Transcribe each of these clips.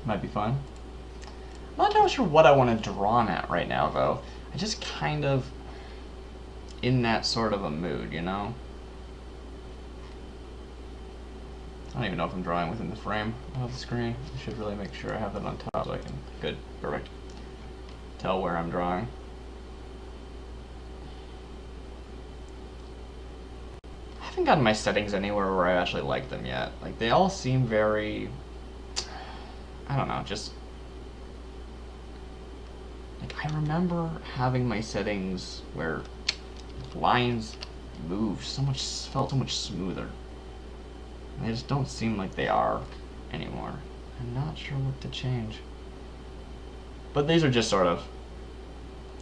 Might be fun. I'm not sure what I want to draw at right now, though. I just kind of in that sort of a mood, you know? I don't even know if I'm drawing within the frame of the screen. I should really make sure I have that on top so I can, good, perfect, tell where I'm drawing. I haven't gotten my settings anywhere where I actually like them yet. Like, they all seem very, I don't know, just, like, I remember having my settings where lines moved so much, felt so much smoother. And they just don't seem like they are anymore. I'm not sure what to change. But these are just sort of,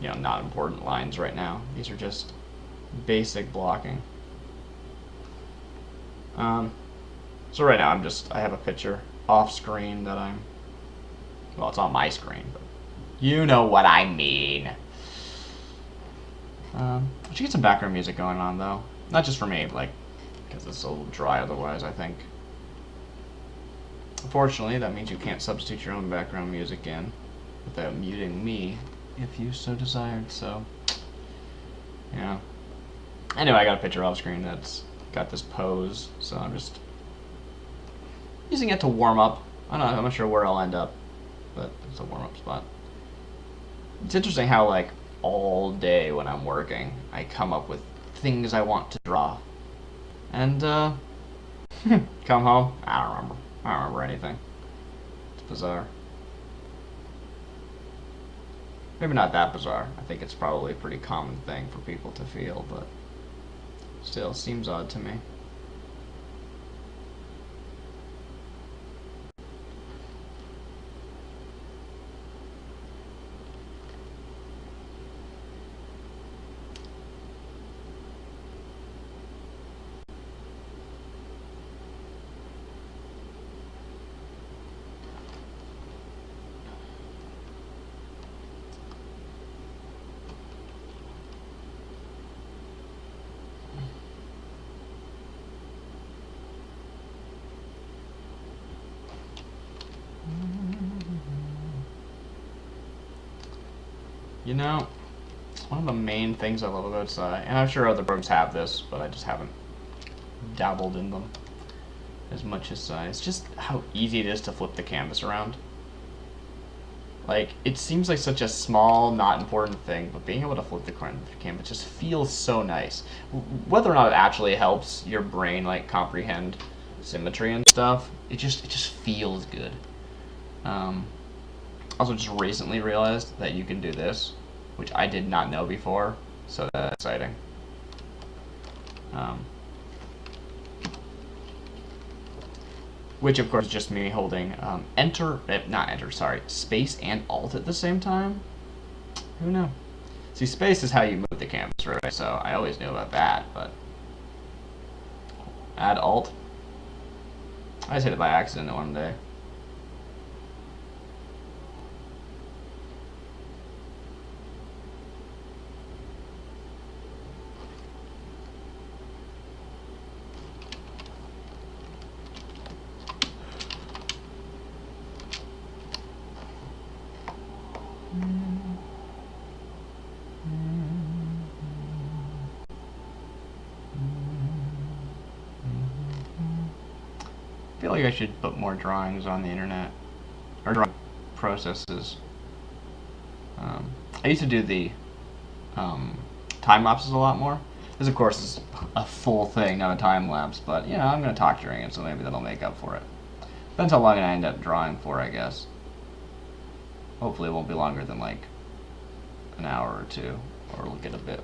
you know, not important lines right now. These are just basic blocking. So right now I have a picture off screen that well, it's on my screen, but you know what I mean. I should get some background music going on though. Not just for me, like, because it's a little dry otherwise, I think. Unfortunately, that means you can't substitute your own background music in without muting me if you so desired, so, yeah. Anyway, I got a picture off screen that's got this pose, so I'm just using it to warm up. I'm not sure where I'll end up, but it's a warm-up spot. It's interesting how, like, all day when I'm working, I come up with things I want to draw. And, come home, I don't remember. I don't remember anything. It's bizarre. Maybe not that bizarre. I think it's probably a pretty common thing for people to feel, but still seems odd to me. You know, one of the main things I love about Sai, and I'm sure other programs have this, but I just haven't dabbled in them as much as Sai, it's just how easy it is to flip the canvas around. Like, it seems like such a small, not important thing, but being able to flip the canvas just feels so nice. Whether or not it actually helps your brain, like, comprehend symmetry and stuff, it just feels good. Also just recently realized that you can do this, which I did not know before, so that's exciting. Which of course is just me holding space and alt at the same time. Who knew? See, space is how you move the canvas, right? So I always knew about that, but add alt. I just hit it by accident one day. I feel like I should put more drawings on the internet, or drawing processes. I used to do the time lapses a lot more. This, of course, is a full thing, not a time lapse, but, you know, I'm going to talk during it, so maybe that'll make up for it. Depends how long I end up drawing for, I guess. Hopefully it won't be longer than, like, an hour or two, or it'll get a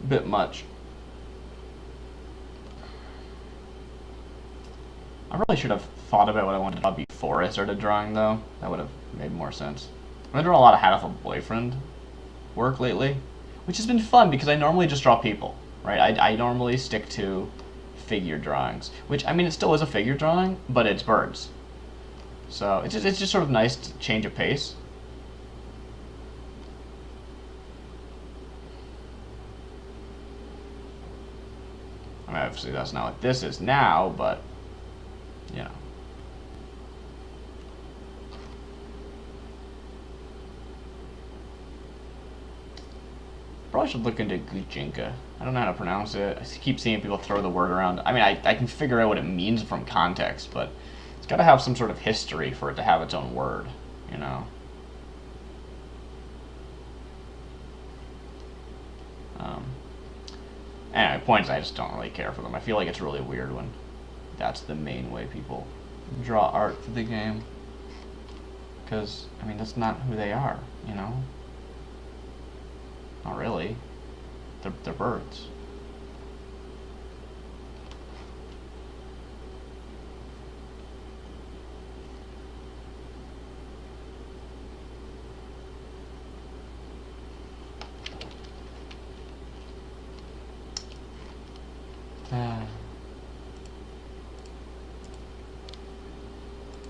bit much. I really should have thought about what I wanted to draw before I started drawing, though. That would have made more sense. I've been drawing a lot of Hat of a Boyfriend work lately, which has been fun because I normally just draw people, right? I normally stick to figure drawings, which, I mean, it still is a figure drawing, but it's birds. So it's just sort of nice to change of pace. I mean, obviously that's not what this is now, but, you know. probably should look into Gujinka. I don't know how to pronounce it. I keep seeing people throw the word around. I mean, I can figure out what it means from context, but it's got to have some sort of history for it to have its own word, you know? Anyway, points, I just don't really care for them. I feel like it's really weird when that's the main way people draw art for the game. Because, I mean, that's not who they are, you know? Not really. They're birds.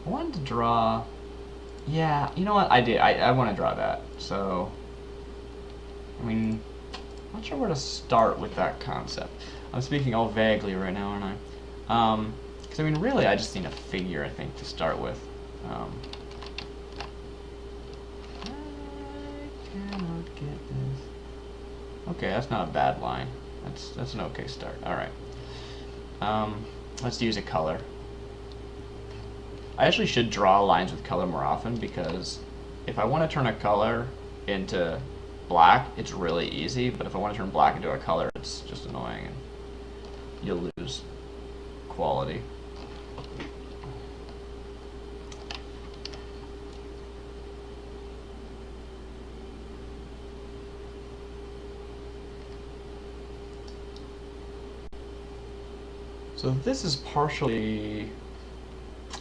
I wanted to draw... Yeah, you know what? I did. I want to draw that. So, I mean, I'm not sure where to start with that concept. I'm speaking all vaguely right now, aren't I? Because, I mean, really, I just need a figure, I think, to start with. I cannot get this. Okay, that's not a bad line. That's an okay start. All right. Let's use a color. I actually should draw lines with color more often, because if I want to turn a color into black, it's really easy, but if I want to turn black into a color, it's just annoying and you'll lose quality. So this is partially...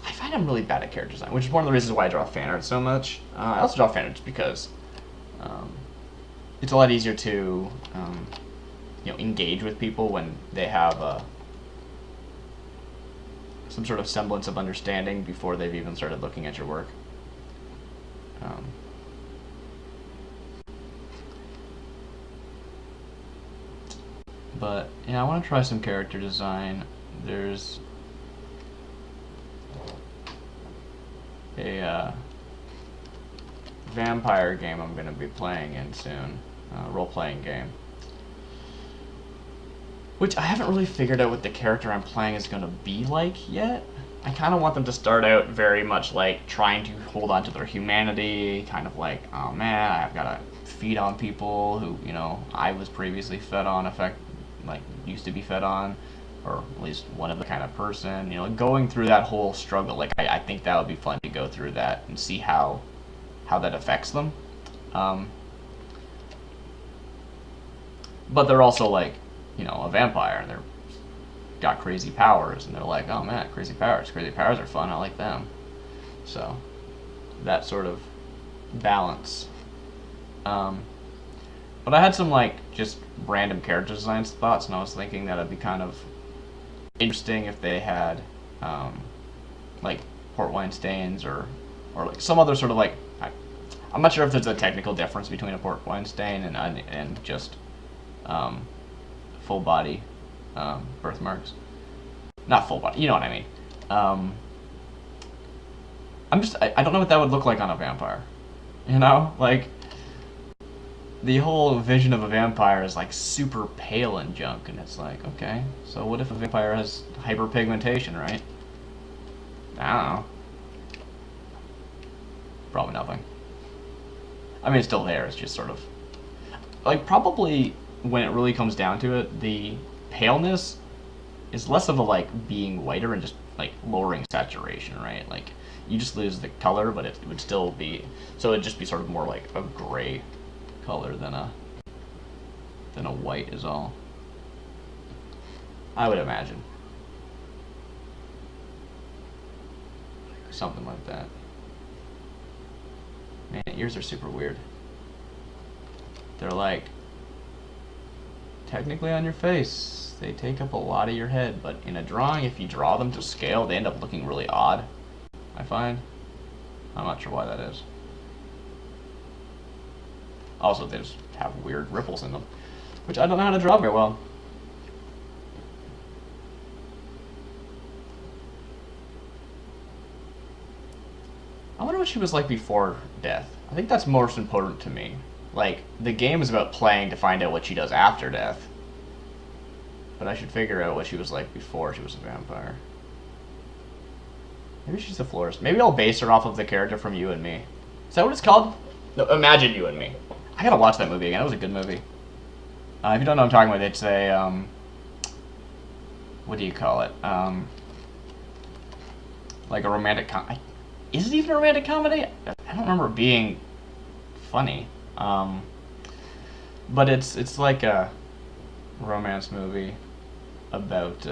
I find I'm really bad at character design, which is one of the reasons why I draw fan art so much. I also draw fan art because it's a lot easier to engage with people when they have some sort of semblance of understanding before they've even started looking at your work. But yeah, I want to try some character design. There's a vampire game I'm going to be playing in soon, role-playing game, which I haven't really figured out what the character I'm playing is going to be like yet. I kind of want them to start out very much like trying to hold on to their humanity, kind of like, oh man, I've got to feed on people who, I was previously fed on, used to be fed on, or at least one of the kind of person, going through that whole struggle. Like, I think that would be fun to go through that and see how that affects them. But they're also like, a vampire, and they're got crazy powers, and they're like, oh man, crazy powers are fun, I like them. So, that sort of balance. But I had some just random character design thoughts, and I was thinking that it'd be kind of interesting if they had port wine stains or some other sort of I'm not sure if there's a technical difference between a port wine stain and just full body birthmarks. Not full body, you know what I mean. I don't know what that would look like on a vampire. The whole vision of a vampire is super pale and junk, and it's okay, so what if a vampire has hyperpigmentation, right? I don't know. Probably nothing. I mean, it's still there, it's just sort of... probably, when it really comes down to it, the paleness is less of a, being whiter and just, lowering saturation, right? You just lose the color, but it would still be... So it'd just be sort of more like a gray color than a white is all. I would imagine. Something like that. Man, ears are super weird. They're technically on your face. They take up a lot of your head, but in a drawing, if you draw them to scale, they end up looking really odd, I find. I'm not sure why that is. Also, they just have weird ripples in them, which I don't know how to draw very well. I wonder what she was like before death. I think that's most important to me. Like, the game is about playing to find out what she does after death. But I should figure out what she was like before she was a vampire. Maybe she's a florist. Maybe I'll base her off of the character from You and Me. Is that what it's called? No, Imagine You and Me. I gotta watch that movie again. It was a good movie. If you don't know what I'm talking about, it's a, what do you call it? Like a romantic is it even a romantic comedy? I don't remember it being funny. But it's like a romance movie about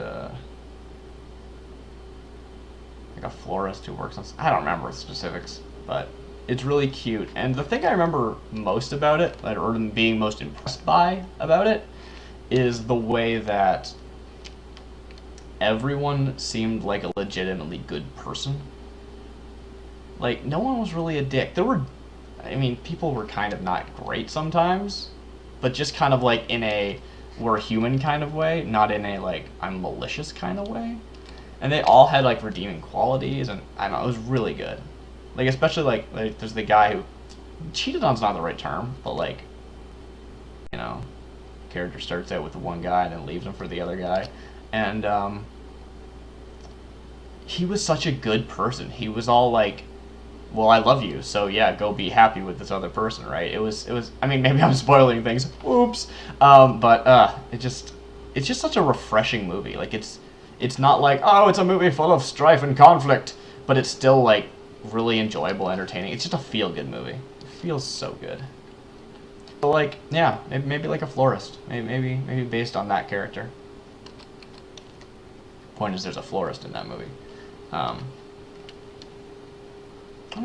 like a florist who works on. I don't remember the specifics, but it's really cute. And the thing I remember most about it, or being most impressed by about it, is the way that everyone seemed like a legitimately good person. Like, no one was really a dick. I mean, people were kind of not great sometimes, but just kind of like in a we're human kind of way, not in a like I'm malicious kind of way. And they all had like redeeming qualities, and I don't know, it was really good. Like, especially like there's the guy who cheated on's not the right term, but like, you know, character starts out with the one guy and then leaves him for the other guy, and he was such a good person. He was all like, well, I love you, so yeah, go be happy with this other person, right? It was, I mean, maybe I'm spoiling things, oops, but it's just such a refreshing movie. Like, it's not like, oh, it's a movie full of strife and conflict, but it's still, like, really enjoyable, entertaining. It's just a feel-good movie. It feels so good. So, like, yeah, maybe like a florist. Maybe based on that character. Point is, there's a florist in that movie. I'm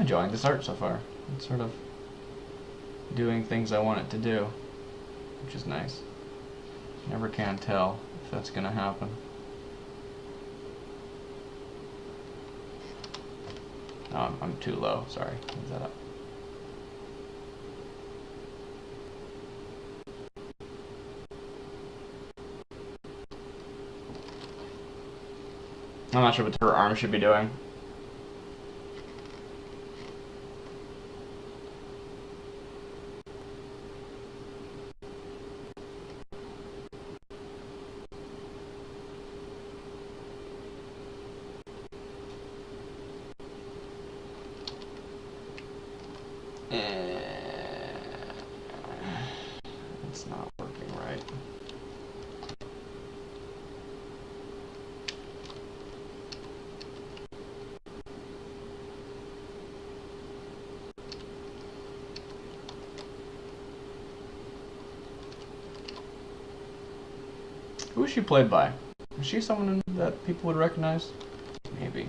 enjoying this art so far. It's sort of doing things I want it to do, which is nice. Never can tell if that's gonna happen. Oh, I'm too low. Sorry. Move that up. I'm not sure what her arm should be doing. It's not working right. Who is she played by? Is she someone that people would recognize? Maybe.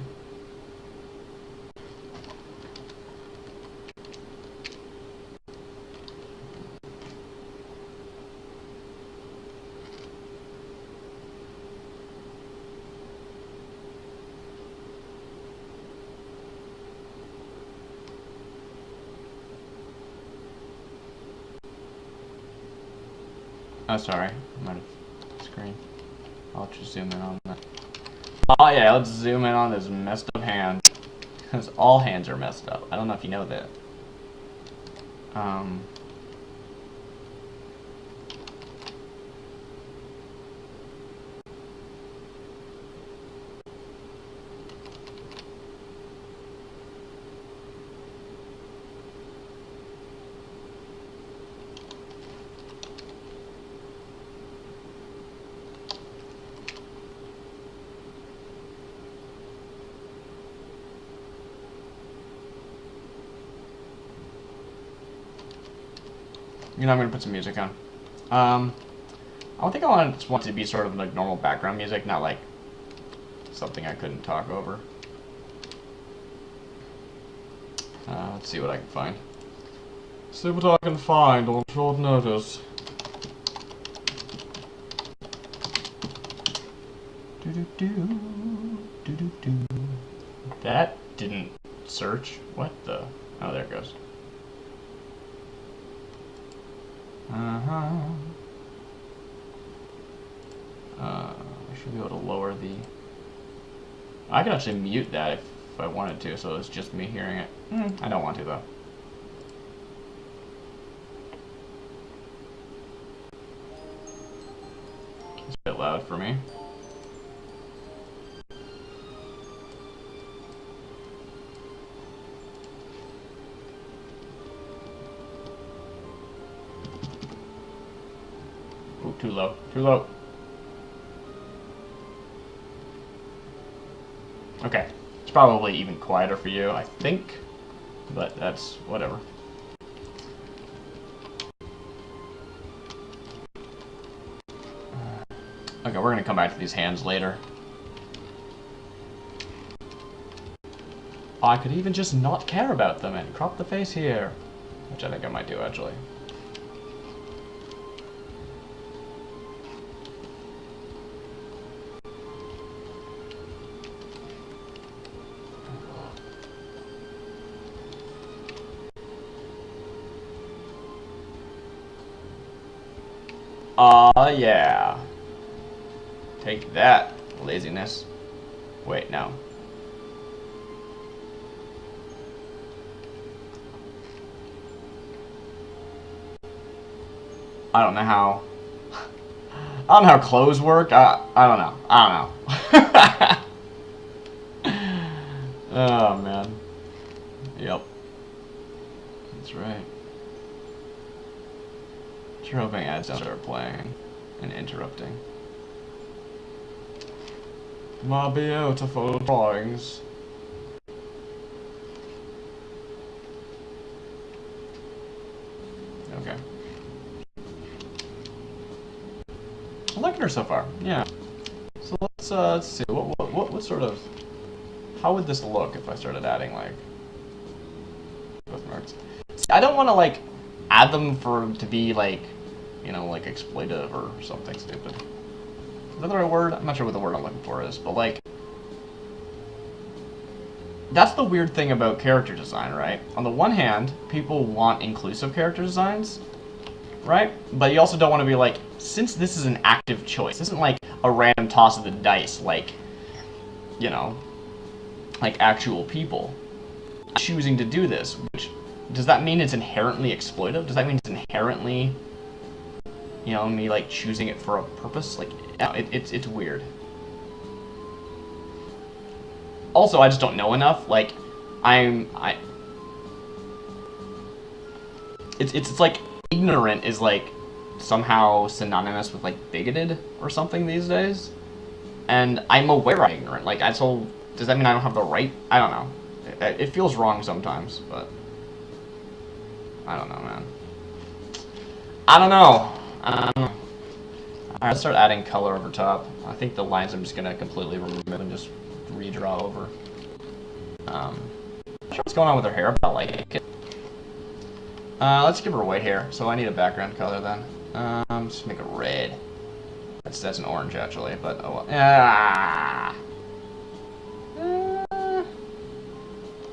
Oh, sorry. I'm out of screen. I'll just zoom in on that. Oh yeah, let's zoom in on this messed up hand. Because all hands are messed up. I don't know if you know that. You know, I'm gonna put some music on. I don't think I just want it to be sort of like normal background music, not like something I couldn't talk over. Let's see what I can find. See what I can find on short notice. That didn't search. What the? Oh, there it goes. I should be able to lower the... I can actually mute that if I wanted to, so it's just me hearing it. I don't want to, though. It's a bit loud for me. Ooh, too low. Too low. Okay. It's probably even quieter for you, I think. But that's whatever. Okay, we're gonna come back to these hands later. I could even just not care about them and crop the face here. Which I think I might do, actually. Yeah. Take that, laziness. Wait, no. I don't know how... I don't know how clothes work. I don't know. I don't know. Oh, man. Yep. That's right. Sure hoping ads don't start playing and interrupting. My beautiful drawings. Okay. I'm liking her so far. Yeah. So let's see. What sort of... How would this look if I started adding, like... bookmarks? See, I don't want to, like, add them to be, like, you know, like, exploitive or something stupid. Is that the right word? I'm not sure what the word I'm looking for is, but, like... That's the weird thing about character design, right? On the one hand, people want inclusive character designs, right? But you also don't want to be like, since this is an active choice, this isn't like a random toss of the dice, like, you know, like actual people choosing to do this, which, does that mean it's inherently exploitive? Does that mean it's inherently, you know, me, like, choosing it for a purpose? Like, it's weird. Also, I just don't know enough. Like, it's like ignorant is like somehow synonymous with like bigoted or something these days. And I'm aware I'm ignorant. Like, does that mean I don't have the right? I don't know. It feels wrong sometimes, but I don't know, man. I don't know. Alright, let's start adding color over top. I think the lines I'm just gonna completely remove and just redraw over. Not sure what's going on with her hair, but I like it. Let's give her white hair. So I need a background color then. Just make it red. That's an orange actually, but oh well.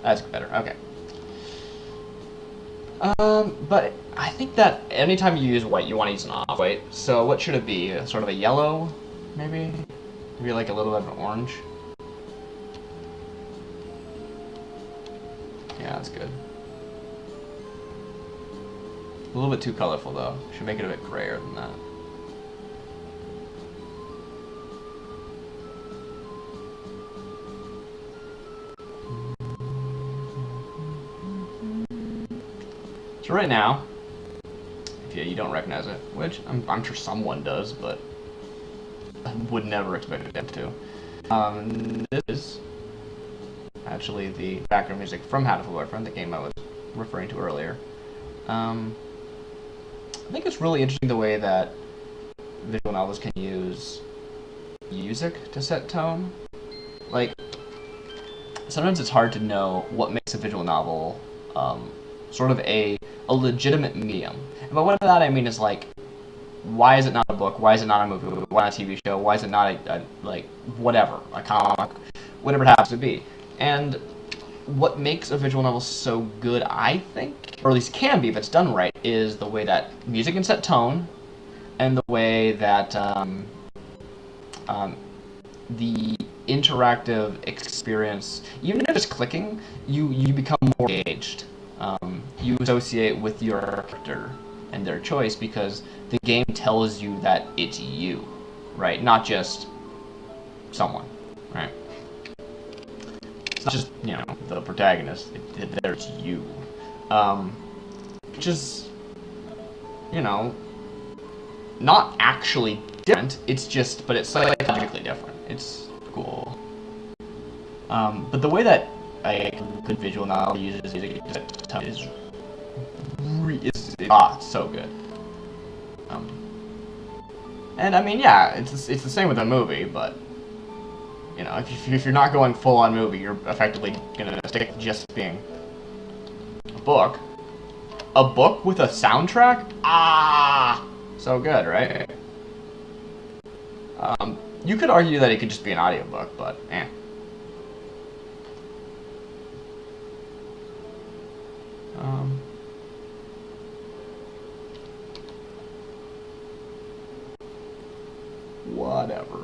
That's better. Okay. But I think that anytime you use white, you want to use an off-white. So what should it be? Sort of a yellow, maybe? Maybe like a little bit of an orange. Yeah, that's good. A little bit too colorful though. Should make it a bit grayer than that. So right now, if you don't recognize it, which I'm sure someone does, but I would never expect them to. This is actually the background music from Hatoful Boyfriend, the game I was referring to earlier. I think it's really interesting the way that visual novels can use music to set tone. Like, sometimes it's hard to know what makes a visual novel sort of a legitimate medium. And by that I mean is like, why is it not a book? Why is it not a movie? Why not a TV show? Why is it not a like, whatever, a comic, whatever it happens to be? And what makes a visual novel so good, I think, or at least can be if it's done right, is the way that music can set tone, and the way that the interactive experience, even if it's clicking, you become more engaged. You associate with your character and their choice because the game tells you that it's you. right? Not just someone, right? It's not just, you know, the protagonist. There's you. Which is, you know, not actually different. It's just, but it's psychologically different. It's cool. But the way that a good visual novel uses music is so good. And I mean, yeah, it's the same with a movie, but you know, if you're not going full on movie, you're effectively gonna stick with just being a book. A book with a soundtrack? Ah, so good, right? You could argue that it could just be an audiobook, but eh. Whatever.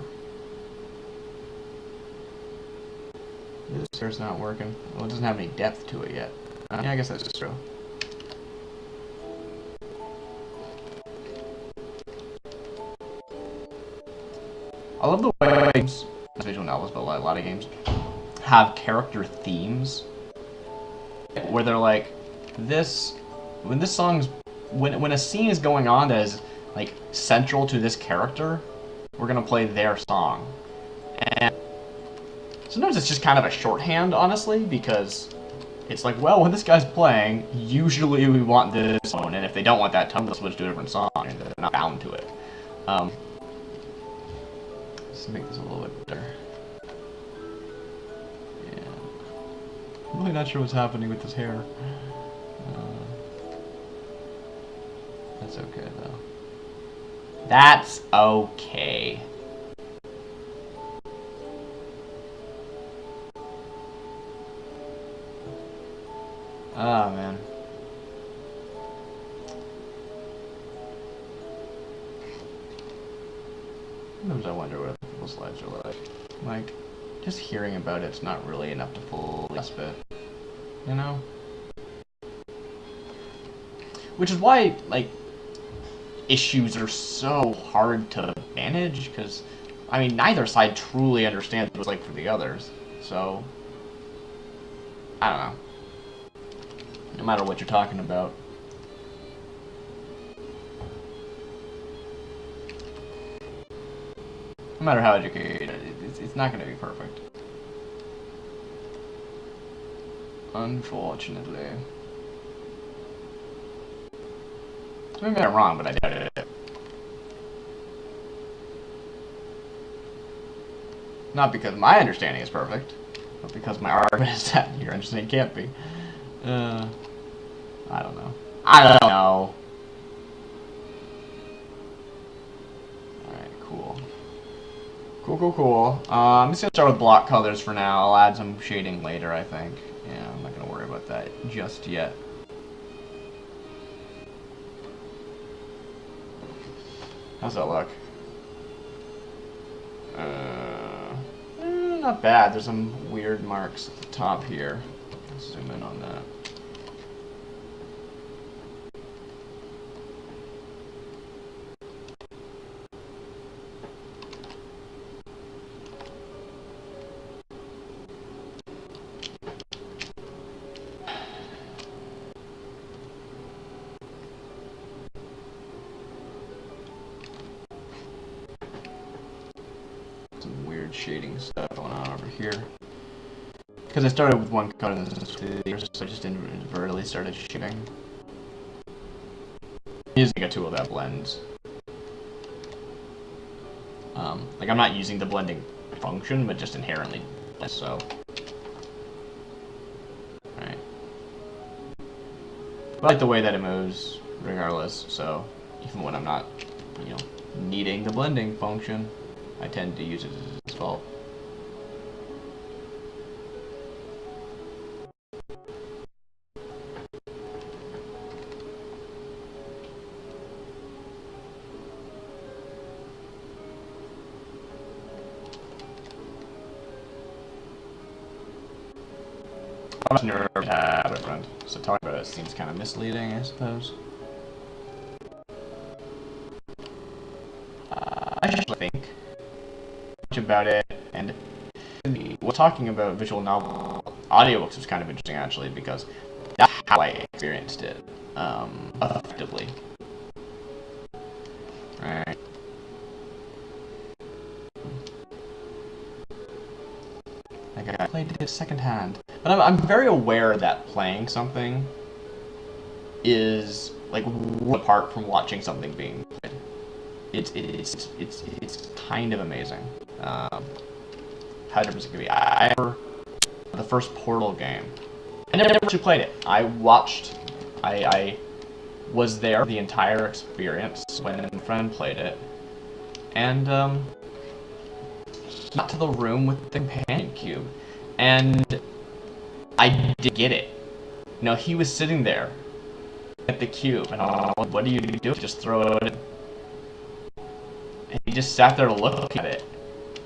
This hair's not working. Well, it doesn't have any depth to it yet. Yeah, I guess that's true. I love the way games, visual novels, but a lot of games have character themes where they're like, when a scene is going on that is like central to this character, we're gonna play their song. And sometimes it's just kind of a shorthand, honestly, because it's like, well, when this guy's playing, usually we want this tone, and if they don't want that tone, they'll switch to a different song, and they're not bound to it. Let's make this a little bit better. Yeah. I'm really not sure what's happening with this hair. That's okay, though. That's okay. Oh, man. Sometimes I wonder what people's lives are like. Like, just hearing about it's not really enough to fully grasp it. You know? Which is why, like, issues are so hard to manage, because, I mean, neither side truly understands what it's like for the others. So, I don't know. No matter what you're talking about. No matter how educated, it's not going to be perfect. Unfortunately. Maybe I'm wrong, but I doubt it. Not because my understanding is perfect, but because my argument is that your understanding can't be. I don't know. I don't know. Alright, cool. Cool. I'm just gonna start with block colors for now. I'll add some shading later, I think. Yeah, I'm not gonna worry about that just yet. How's that look? Not bad. There's some weird marks at the top here. Let's zoom in on that. Shading stuff going on over here. Because I started with one color and so I just inadvertently started shading. Using a tool that blends. Like I'm not using the blending function, but just inherently so. Right. But I like the way that it moves, regardless. So even when I'm not, you know, needing the blending function, I tend to use it as default. I'm just nervous to have a friend, so talking about it seems kind of misleading, I suppose. I actually think much about it, and we're talking about visual novel audiobooks was kind of interesting actually, because that's how I experienced it effectively. Right. Like I played it secondhand, but I'm very aware that playing something is like apart from watching something being played. It's kind of amazing. How different it could be. I remember the first Portal game. I never actually played it. I watched. I was there the entire experience when a friend played it, and he got to the room with the companion cube, and I did get it. No, he was sitting there at the cube, and I'm like, what do you do? Just throw it in. And he just sat there looking at it,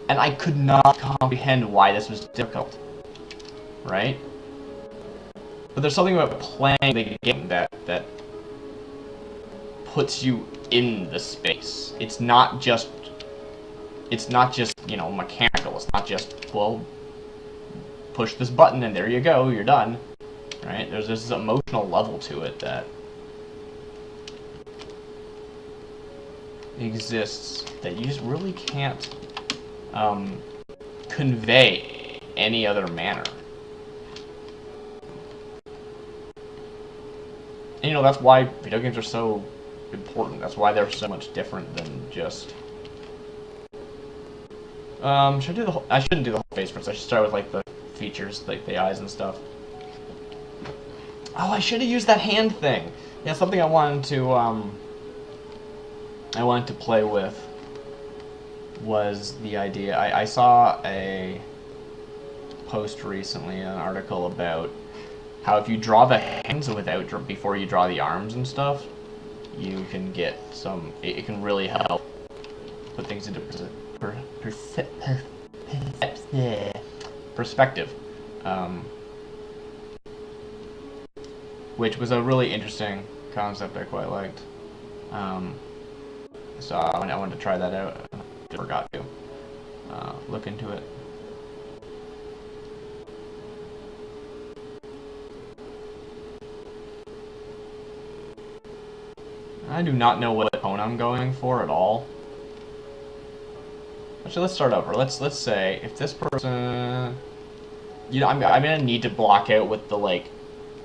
and I could not comprehend why this was difficult. Right? But there's something about playing the game that puts you in the space. It's not just you know, mechanical. It's not just, well, push this button and there you go, you're done. Right? There's this emotional level to it that exists that you just really can't convey any other manner. And, you know, that's why video games are so important. That's why they're so much different than just... should I do the whole... I shouldn't do the whole face first. I should start with, like, the features, like the eyes and stuff. Oh, I should have used that hand thing! Yeah, something I wanted to play with was the idea... I saw a post recently, an article about how if you draw the hands without before you draw the arms and stuff, you can get some. It can really help put things into perspective, which was a really interesting concept I quite liked. So I wanted to try that out. I forgot to look into it. I do not know what tone I'm going for at all. Actually, let's start over. Let's say if this person, you know, I'm gonna need to block out with the, like,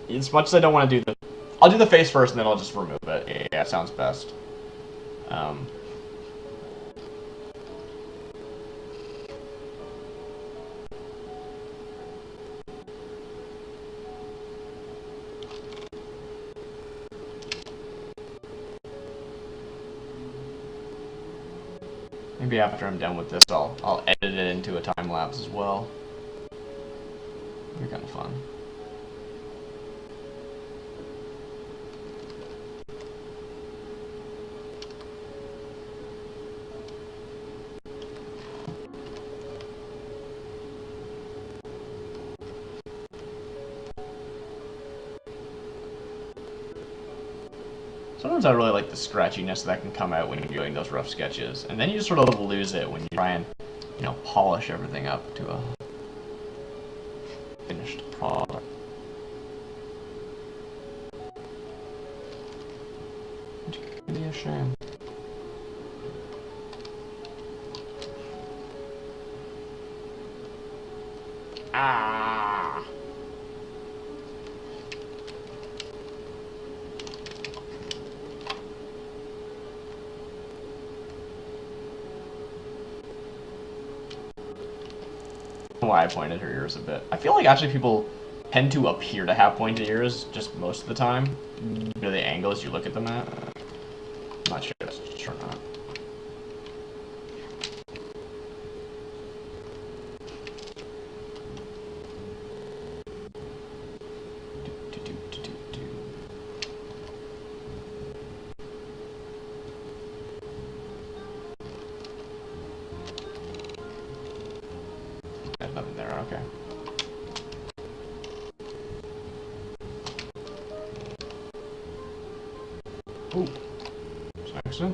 as much as I don't want to do the, I'll do the face first and then I'll just remove it. Yeah, sounds best. Maybe after I'm done with this, I'll edit it into a time lapse as well. It'll be kind of fun. Sometimes I really like the scratchiness that can come out when you're doing those rough sketches, and then you just sort of lose it when you try and, you know, polish everything up to a finished product. Which can be a shame. Ah! Why I pointed her ears a bit. I feel like actually people tend to appear to have pointed ears just most of the time. You know, the angles you look at them at. I'm not sure that's true or not. Nothing there, okay. Ooh. Jackson.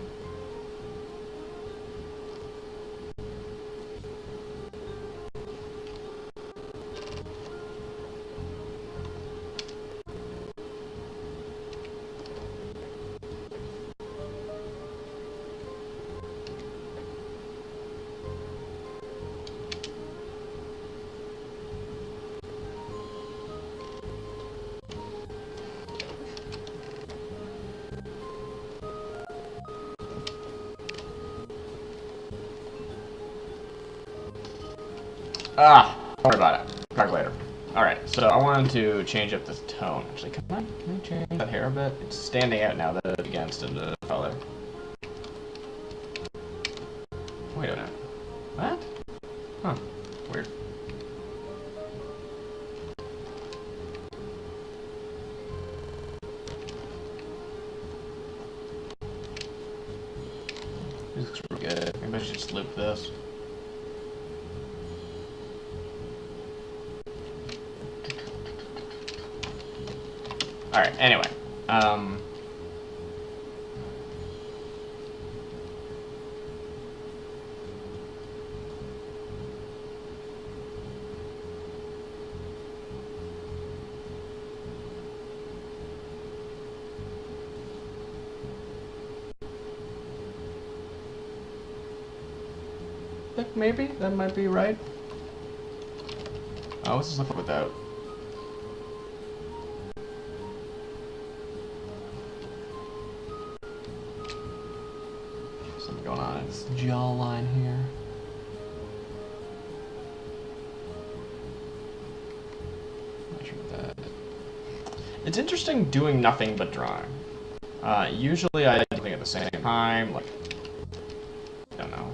Ah, don't worry about it. Talk later. Alright, so I wanted to change up the tone. Actually, can I change that hair a bit? It's standing out now that it's against the color. Wait a minute. What? Huh. Weird. This looks really good. Maybe I should just loop this. Alright, anyway. I think maybe that might be right. Oh, what's this look without? Something going on in its jawline here. Not sure what that. It's interesting doing nothing but drawing. Usually I do something at the same time, like I don't know.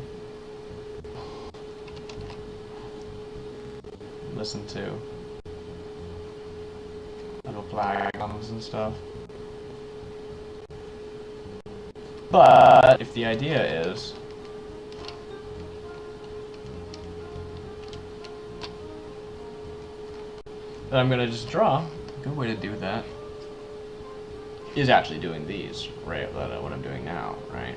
Listen to little plagons and stuff. But if the idea is that I'm gonna just draw, a good way to do that is actually doing these, right? What I'm doing now, right?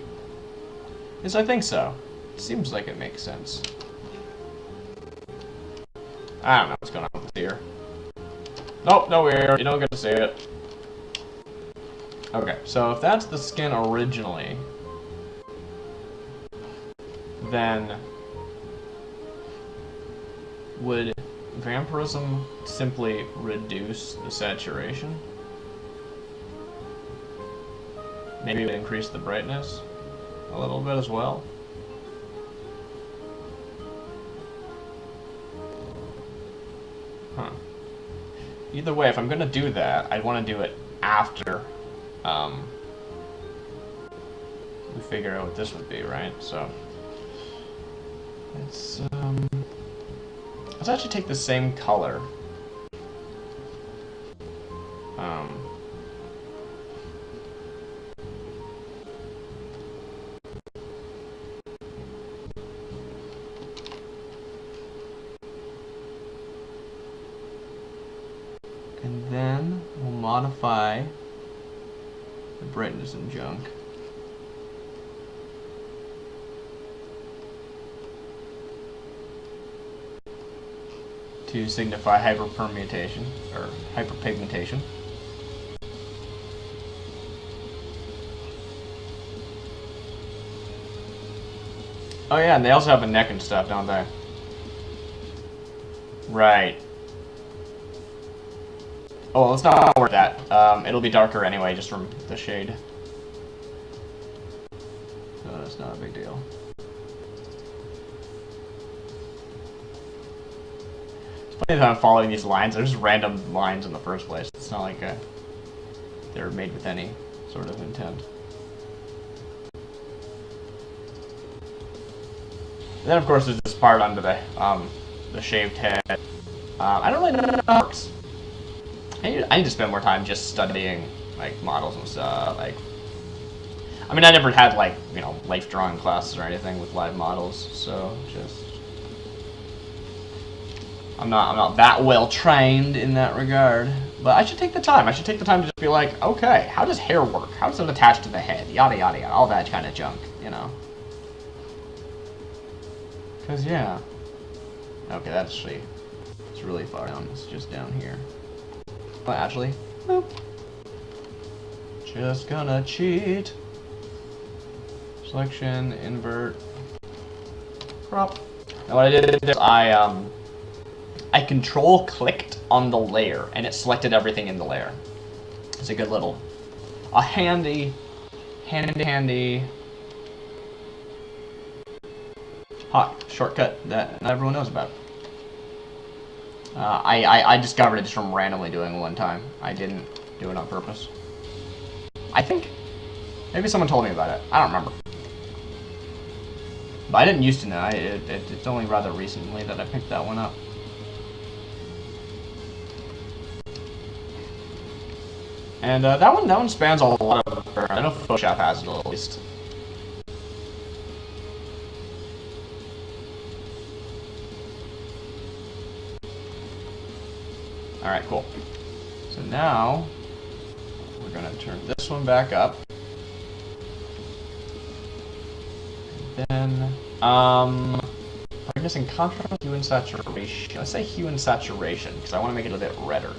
Yes, I think so. It seems like it makes sense. I don't know what's going on with here. Nope, no weird. You don't get to see it. Okay, so if that's the skin originally, then would vampirism simply reduce the saturation? Maybe it would increase the brightness a little bit as well. Huh. Either way, if I'm gonna do that, I'd want to do it after we figure out what this would be, right? So let's actually take the same color. And then we'll modify the brightness and junk. To signify hyperpermutation, or hyperpigmentation. Oh yeah, and they also have a neck and stuff, don't they? Right. Oh, well, let's not worry about that. It'll be darker anyway, just from the shade. So that's not a big deal. It's funny that I'm following these lines. They're just random lines in the first place. It's not like they're made with any sort of intent. And then, of course, there's this part under the shaved head. I don't really know how it works. I need to spend more time just studying like models and stuff. Like, I mean, I never had like, you know, life drawing classes or anything with live models, so just I'm not that well trained in that regard. But I should take the time. I should take the time to just be like, okay, how does hair work? How does it attach to the head? Yada yada yada, all that kind of junk, you know. Cause yeah. Okay, that's actually it's really far down. It's just down here. But actually, nope. Just gonna cheat. Selection, invert, crop. And what I did is I control clicked on the layer and it selected everything in the layer. It's a good little, a handy hot shortcut that not everyone knows about. I discovered it just from randomly doing it one time. I didn't do it on purpose. I think maybe someone told me about it. I don't remember. But I didn't used to know. It's only rather recently that I picked that one up. And that one spans a lot of. I know Photoshop has it at least. All right, cool. So now we're gonna turn this one back up. And then, missing contrast, hue and saturation. Let's say hue and saturation because I want to make it a bit redder.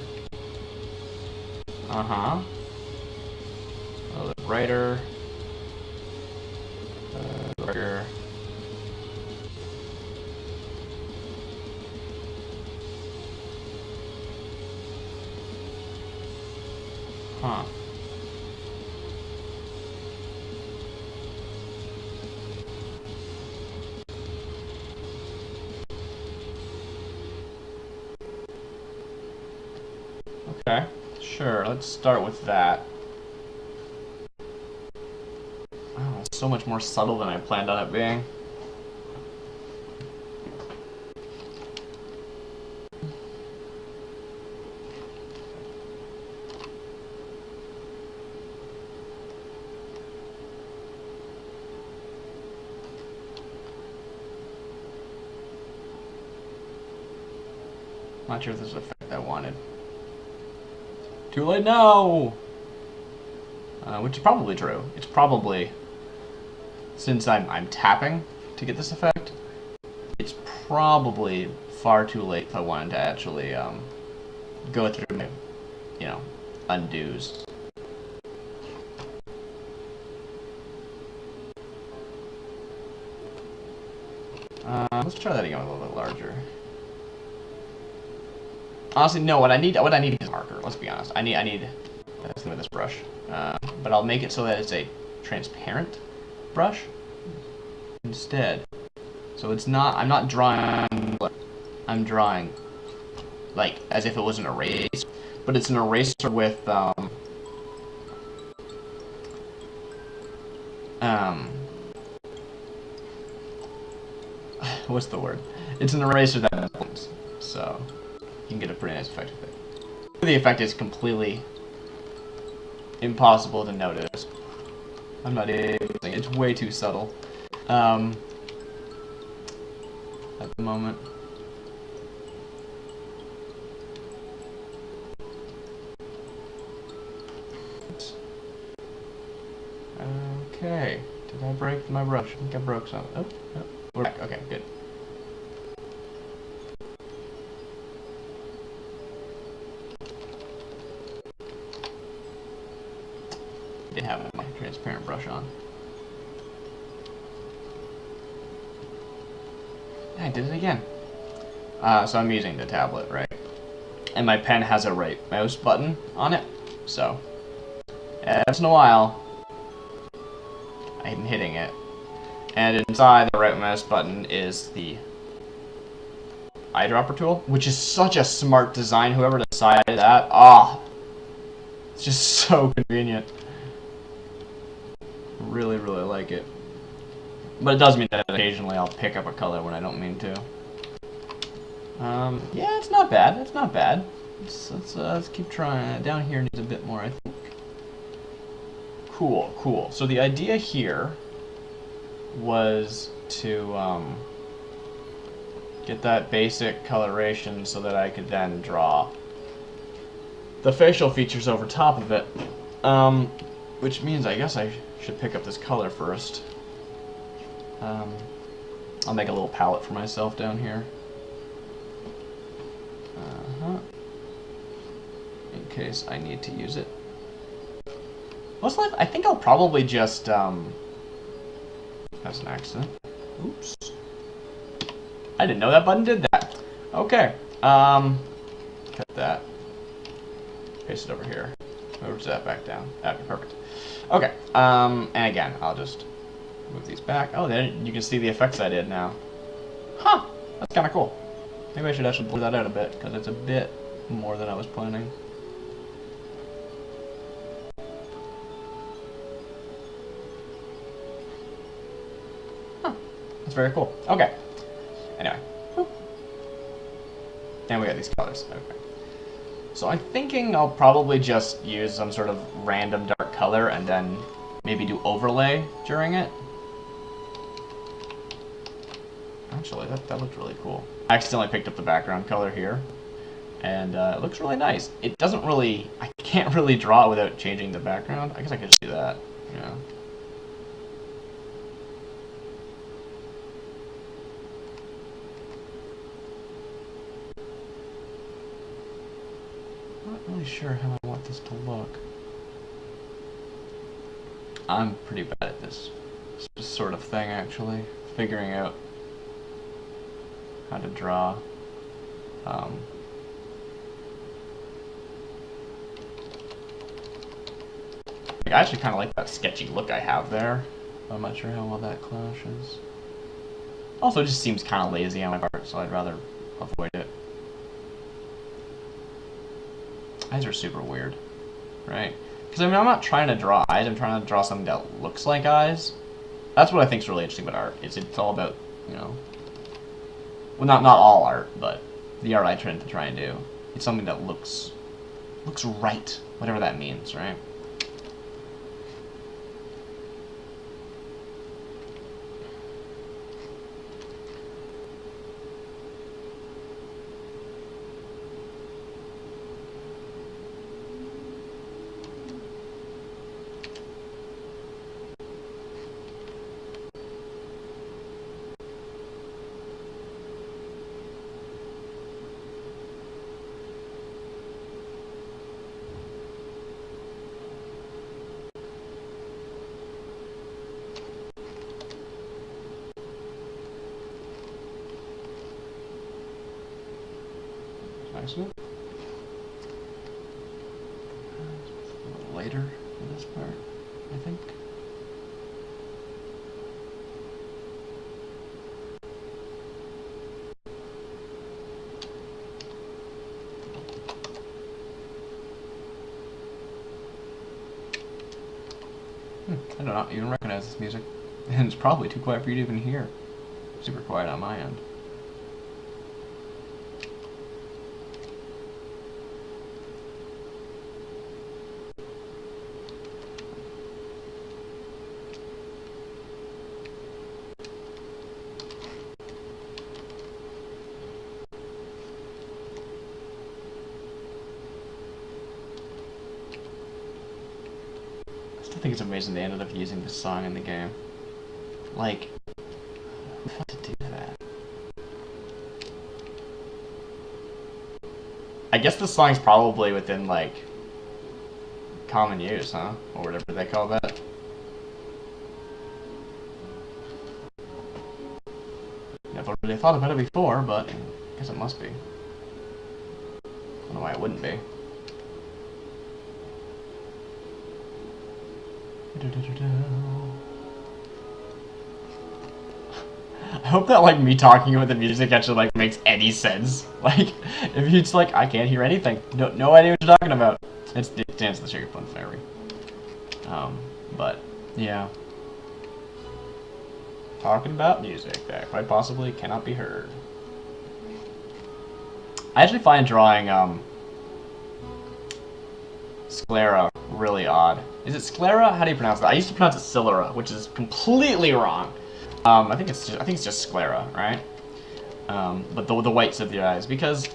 A little bit brighter. Brighter. Huh. Okay, sure, let's start with that. Oh, it's so much more subtle than I planned on it being. Not sure if this is the effect I wanted. Too late now! Which is probably true. It's probably, since I'm tapping to get this effect, it's probably far too late if I wanted to actually go through my, undos. Let's try that again with a little bit larger. Honestly, no. What I need is a marker. Let's be honest. I need that's with this brush, but I'll make it so that it's a transparent brush instead. So it's not. I'm not drawing. I'm drawing like as if it was an eraser, but it's an eraser with what's the word? It's an eraser that blends. So you can get a pretty nice effect with it. The effect is completely impossible to notice. I'm not able to. It's way too subtle at the moment. Okay. Did I break my brush? I think I broke some. Oh, we're back. Okay, good. Didn't have my transparent brush on. I did it again. So I'm using the tablet, right? And my pen has a right mouse button on it. So, once in a while, I'm hitting it. And inside the right mouse button is the eyedropper tool, which is such a smart design. Whoever decided that, it's just so convenient. Really, really like it. But it does mean that occasionally I'll pick up a color when I don't mean to. Yeah, it's not bad. It's not bad. Let's keep trying. Down here needs a bit more, I think. Cool, cool. So the idea here was to get that basic coloration so that I could then draw the facial features over top of it. Which means I guess I should pick up this color first. I'll make a little palette for myself down here. In case I need to use it. Most likely, I think I'll probably just, that's an accident. Oops. I didn't know that button did that. Okay. Cut that. Paste it over here. Move that back down. That'd be perfect. Okay. And again, I'll just move these back. Oh, then you can see the effects I did now. Huh. That's kind of cool. Maybe I should actually blur that out a bit, because it's a bit more than I was planning. Huh. That's very cool. Okay. Anyway. And we got these colors. Okay. So I'm thinking I'll probably just use some sort of random dark color and then maybe do overlay during it. Actually, that looked really cool. I accidentally picked up the background color here, and it looks really nice. It doesn't really... I can't really draw it without changing the background. I guess I could just do that, yeah. Not really sure how I want this to look. I'm pretty bad at this sort of thing, actually. Figuring out how to draw. I actually kind of like that sketchy look I have there. I'm not sure how well that clashes. Also, it just seems kind of lazy on my part, so I'd rather avoid it. Eyes are super weird, right? Because I mean, I'm not trying to draw eyes, I'm trying to draw something that looks like eyes. That's what I think is really interesting about art, is it's all about, you know, well, not all art, but the art I tend to try and do. It's something that looks right, whatever that means, right? Nice. A little later for this part, I think. I do not even recognize this music. And it's probably too quiet for you to even hear. Super quiet on my end. I think it's amazing they ended up using this song in the game. Like, who thought to do that? I guess the song's probably within, like, common use, huh? Or whatever they call that. Never really thought about it before, but I guess it must be. I don't know why it wouldn't be. I hope that, like, me talking about the music actually, like, makes any sense. Like, if it's like, I can't hear anything. No idea what you're talking about. It's Dance the Sugar Plum Fairy. But, yeah. Talking about music that quite possibly cannot be heard. I actually find drawing, sclera really odd. Is it sclera? How do you pronounce that? I used to pronounce it sclera, which is completely wrong. I think it's just sclera, right? But the whites of your eyes, because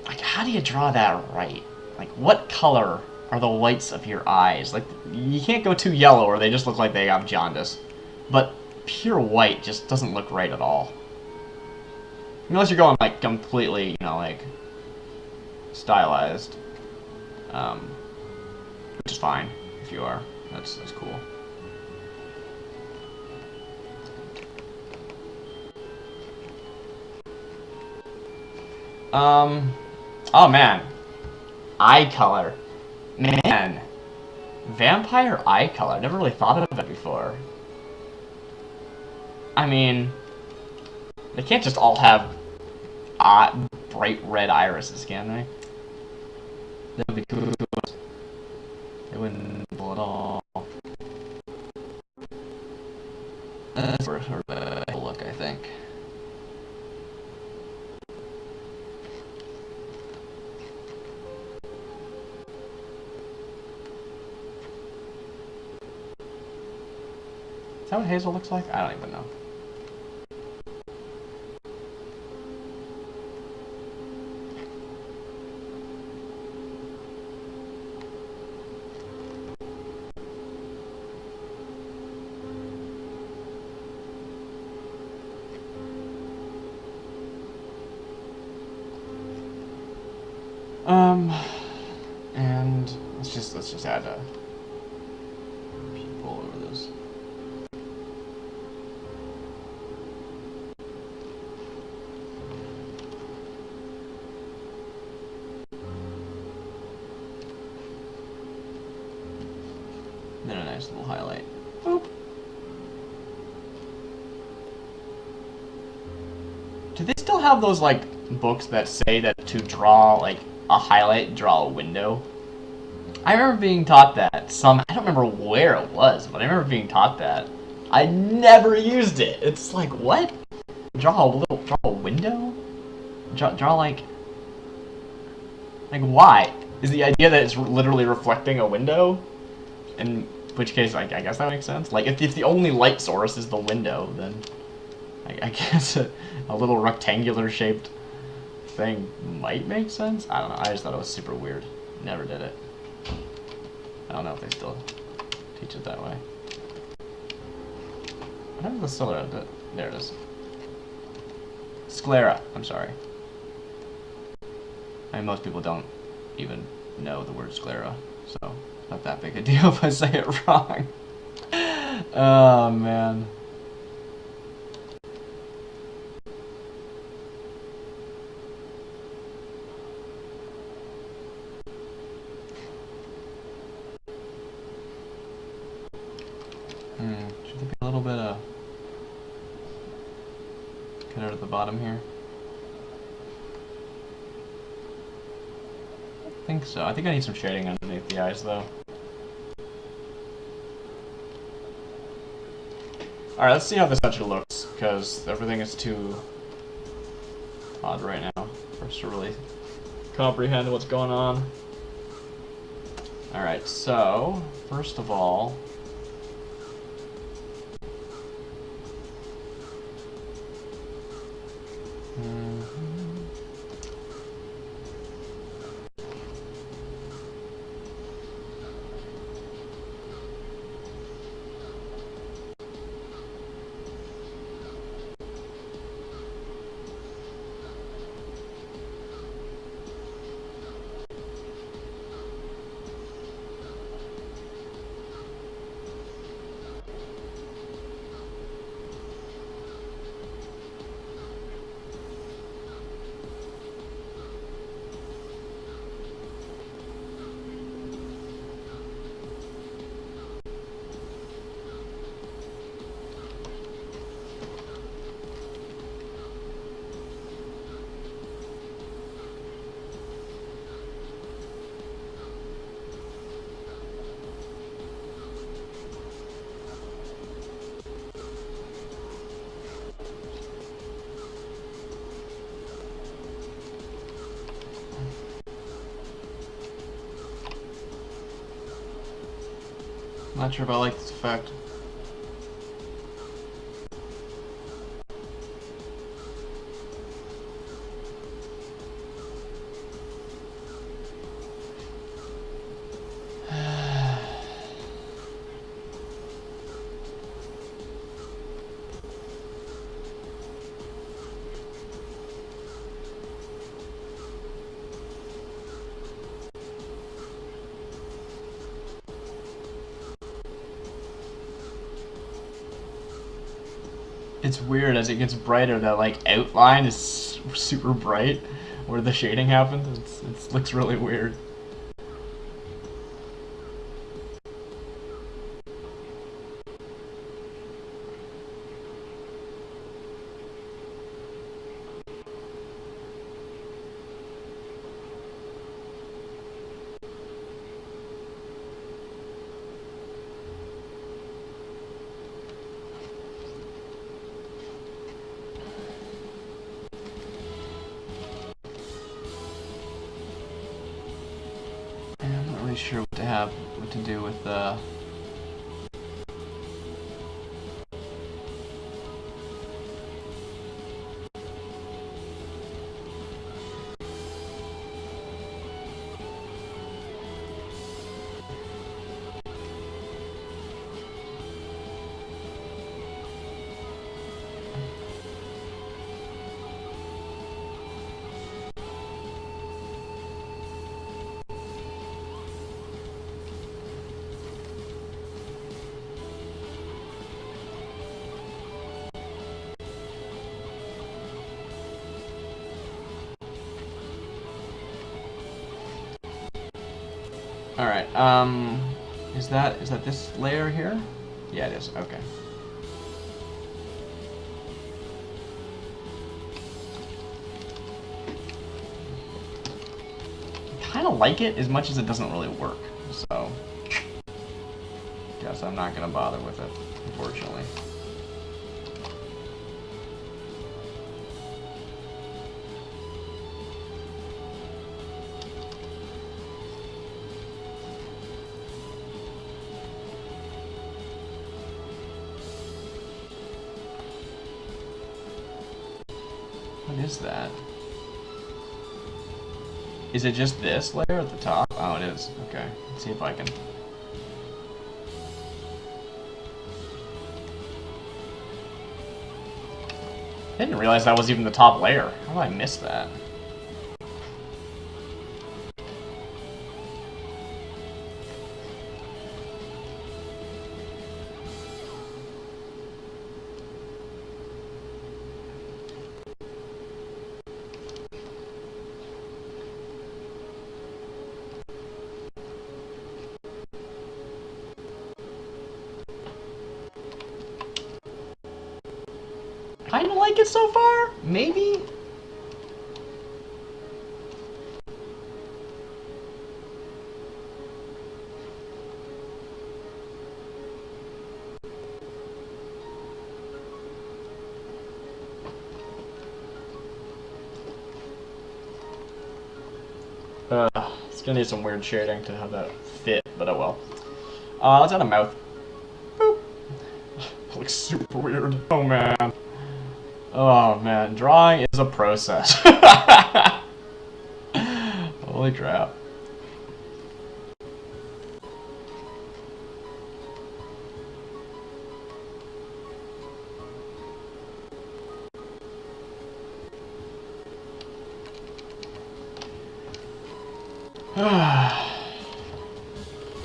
like, how do you draw that right? Like, what color are the whites of your eyes? Like, you can't go too yellow or they just look like they have jaundice. But pure white just doesn't look right at all. Unless you're going like completely, you know, like stylized. Which is fine if you are. That's cool. Oh man. Eye color. Man. Vampire eye color. I never really thought of that before. I mean, they can't just all have bright red irises, can they? That would be cool. They wouldn't pull at all. That's for a look, I think. Is that what hazel looks like? I don't even know. And let's just add a people over this. And then a nice little highlight. Boop. Do they still have those like books that say that to draw like a highlight, draw a window? I remember being taught that. I don't remember where it was, but I remember being taught that. I never used it. It's like, what? Draw a window? Draw like why? Is the idea that it's literally reflecting a window? In which case, I guess that makes sense. Like, if the only light source is the window, then I guess a little rectangular shaped thing might make sense. I don't know. I just thought it was super weird. Never did it. I don't know if they still teach it that way. What happened to the solar? There it is. Sclera. I'm sorry. I mean, most people don't even know the word sclera, so it's not that big a deal if I say it wrong. Oh, man. Should there be a little bit of cut out at the bottom here? I think so. I think I need some shading underneath the eyes, though. Alright, let's see how this actually looks, because everything is too odd right now for us to really comprehend what's going on. Alright, so, first of all, not sure if I like this effect. It's weird as it gets brighter, that like outline is super bright where the shading happens. It looks really weird. sure what to do with Alright, is that this layer here? Yeah, it is. Okay. I kind of like it as much as it doesn't really work, so guess I'm not gonna bother with it, unfortunately. What is that? Is it just this layer at the top? Oh, it is. Okay. Let's see if I can... I didn't realize that was even the top layer. How did I miss that? Kinda like it so far? Maybe? It's gonna need some weird shading to have that fit, but oh well. Let's add a mouth. Boop. Looks super weird. Oh man. Oh man, drawing is a process. Holy crap.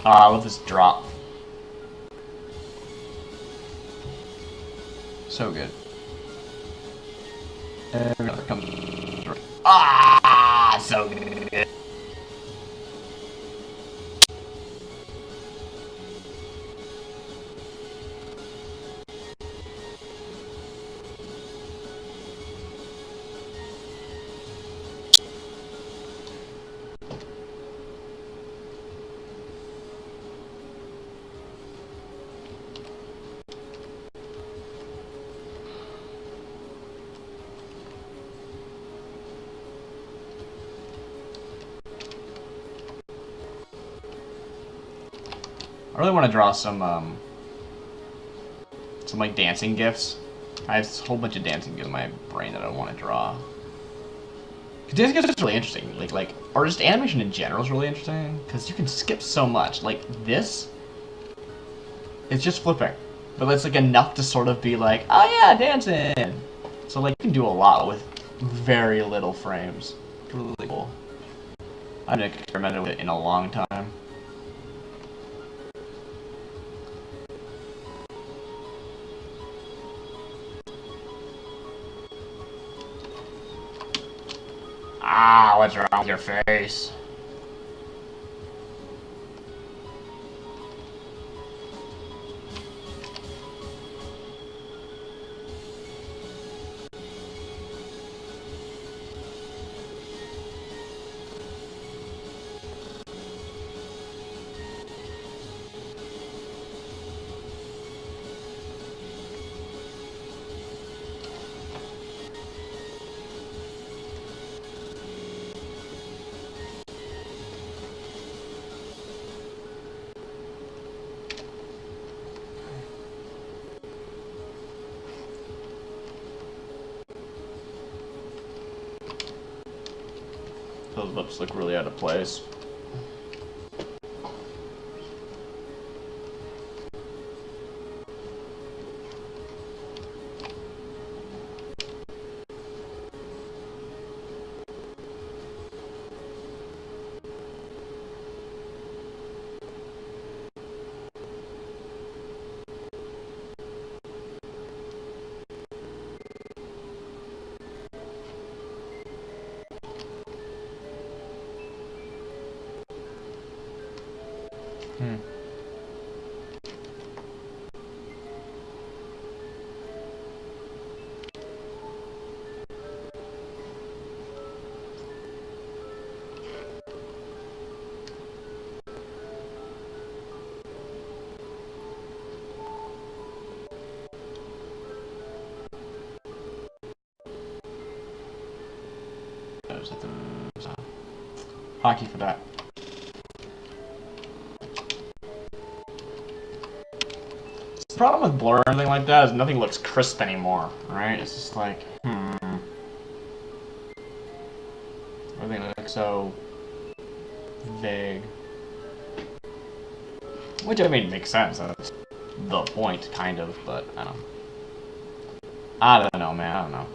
I love this drop. So good. Another comes. Ah, so good. I really want to draw some like dancing gifs. I have a whole bunch of dancing gifs in my brain that I want to draw. Dancing gifs is really interesting. Or just animation in general is really interesting because you can skip so much. Like this, it's just flipping, but it's like enough to sort of be like, oh yeah, dancing. So like you can do a lot with very little frames. It's really cool. I've experimented with it in a long time. Ah, what's wrong with your face? Those lips look really out of place. Hockey for that. The problem with blur or anything like that is nothing looks crisp anymore, right? It's just like, everything looks so vague. Which, I mean, makes sense. That's the point, kind of, but I don't know, man. I don't know.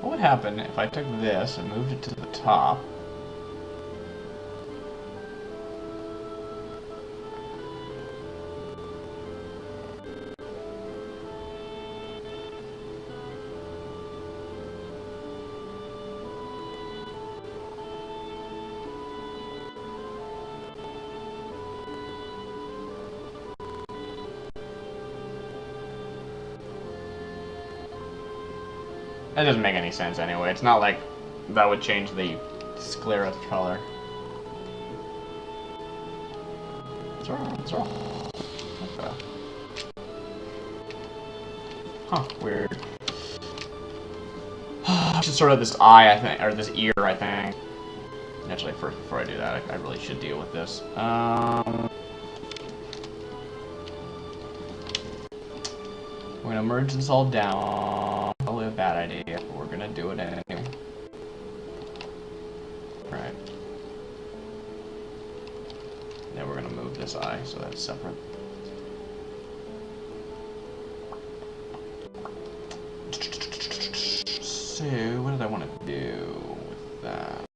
What would happen if I took this and moved it to the top? That doesn't make any sense anyway. It's not like that would change the sclera color. What's wrong? What's wrong? What the? Huh, weird. I should sort out this eye, I think, or this ear, I think. Actually, first, before I do that, I really should deal with this. We're gonna merge this all down. Probably a bad idea, but we're gonna do it anyway. Right. Now we're gonna move this eye so that's separate. So, what did I want to